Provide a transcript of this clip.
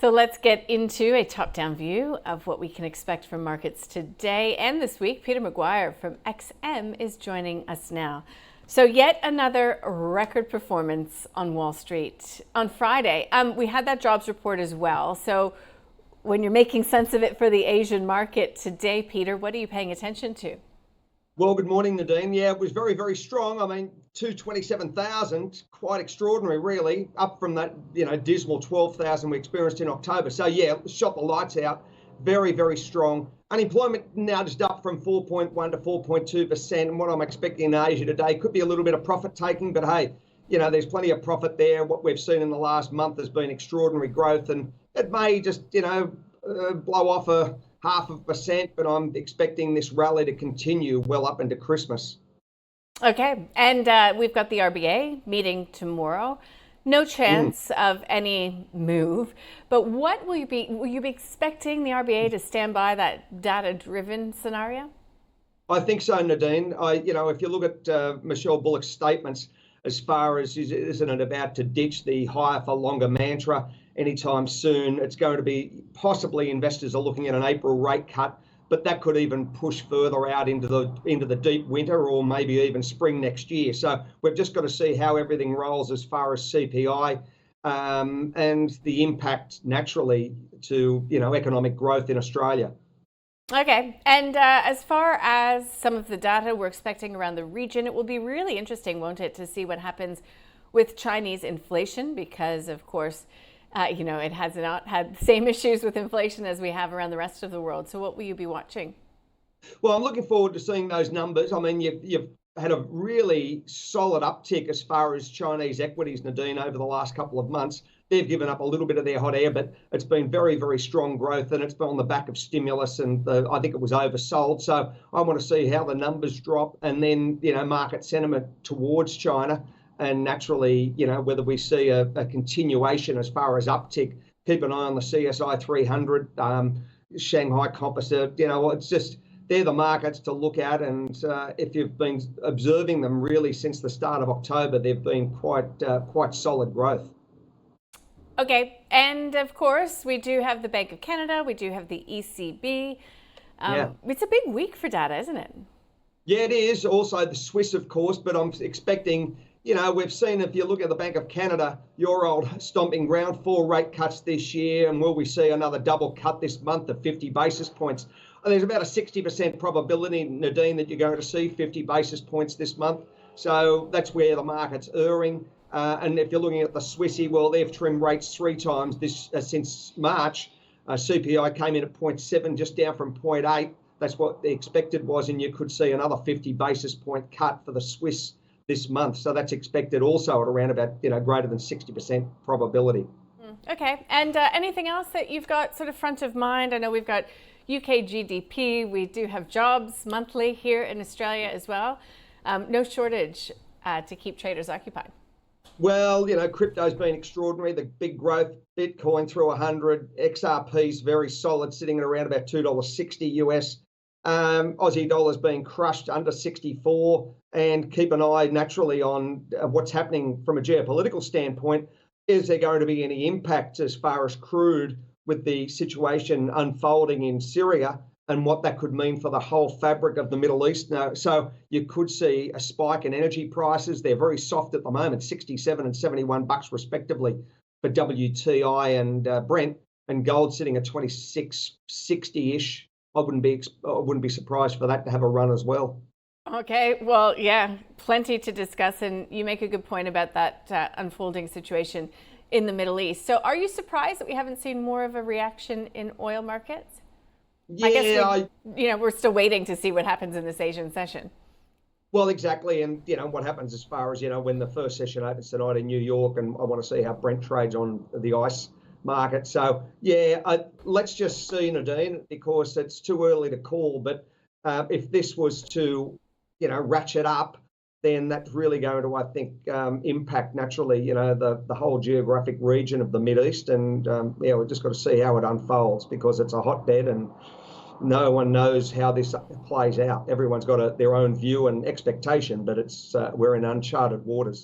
So let's get into a top-down view of what we can expect from markets today and this week. Peter Mcguire from XM is joining us now. So yet another record performance on Wall Street on Friday. We had that jobs report as well. So when you're making sense of it for the Asian market today, Peter, what are you paying attention to? Well, good morning, Nadine. Yeah, it was very, very strong. I mean, 227,000, quite extraordinary, really, up from that, dismal 12,000 we experienced in October. So, yeah, shot the lights out. Very, very strong. Unemployment now just up from 4.1 to 4.2%. And what I'm expecting in Asia today could be a little bit of profit taking, but hey, there's plenty of profit there. What we've seen in the last month has been extraordinary growth, and it may just, blow off a 0.5%, but I'm expecting this rally to continue well up into Christmas. Okay, and we've got the RBA meeting tomorrow. No chance of any move, but what will you be expecting the RBA to stand by that data-driven scenario? I think so, Nadine. If you look at Michelle Bullock's statements, as far as isn't it about to ditch the higher for longer mantra anytime soon, it's going to be possibly investors are looking at an April rate cut, but that could even push further out into the deep winter or maybe even spring next year. So we've just got to see how everything rolls as far as CPI and the impact naturally to economic growth in Australia. Okay, and as far as some of the data we're expecting around the region, it will be really interesting, won't it, to see what happens with Chinese inflation, because of course, it has not had the same issues with inflation as we have around the rest of the world. So what will you be watching? Well, I'm looking forward to seeing those numbers. I mean, you've had a really solid uptick as far as Chinese equities, Nadine, over the last couple of months. They've given up a little bit of their hot air, but it's been very, very strong growth, and it's been on the back of stimulus, and I think it was oversold. So I want to see how the numbers drop, and then market sentiment towards China, and naturally whether we see a continuation as far as uptick. Keep an eye on the CSI 300, Shanghai Composite. It's just they're the markets to look at, and if you've been observing them really since the start of October, they've been quite solid growth. Okay, and of course, we do have the Bank of Canada, we do have the ECB. It's a big week for data, isn't it? Yeah, it is. Also the Swiss, of course, but I'm expecting, we've seen, if you look at the Bank of Canada, your old stomping ground, 4 rate cuts this year, and will we see another double cut this month of 50 basis points? And there's about a 60% probability, Nadine, that you're going to see 50 basis points this month. So that's where the market's erring. And if you're looking at the Swissy, well, they've trimmed rates 3 times since March. CPI came in at 0.7, just down from 0.8. That's what the expected was, and you could see another 50 basis point cut for the Swiss this month. So that's expected also at around about greater than 60% probability. Okay, and anything else that you've got sort of front of mind? I know we've got UK GDP. We do have jobs monthly here in Australia as well. No shortage to keep traders occupied. Well, crypto's been extraordinary. The big growth, Bitcoin through 100, XRP's very solid, sitting at around about $2.60 US. Aussie dollar's being crushed under 64, and keep an eye naturally on what's happening from a geopolitical standpoint. Is there going to be any impact as far as crude with the situation unfolding in Syria and what that could mean for the whole fabric of the Middle East? Now, so you could see a spike in energy prices. They're very soft at the moment, 67 and 71 bucks respectively for WTI and Brent, and gold sitting at 26.60-ish. I wouldn't be surprised for that to have a run as well. Okay, well, yeah, plenty to discuss, and you make a good point about that unfolding situation in the Middle East. So are you surprised that we haven't seen more of a reaction in oil markets? Yeah, I guess we're still waiting to see what happens in this Asian session. Well, exactly, and what happens as far as when the first session opens tonight in New York, and I want to see how Brent trades on the ICE market. So yeah, let's just see, Nadine, because it's too early to call. But if this was to ratchet up, then that's really going to, I think, impact naturally, the whole geographic region of the Mid East. And we've just got to see how it unfolds, because it's a hotbed and no one knows how this plays out. Everyone's got their own view and expectation, but we're in uncharted waters.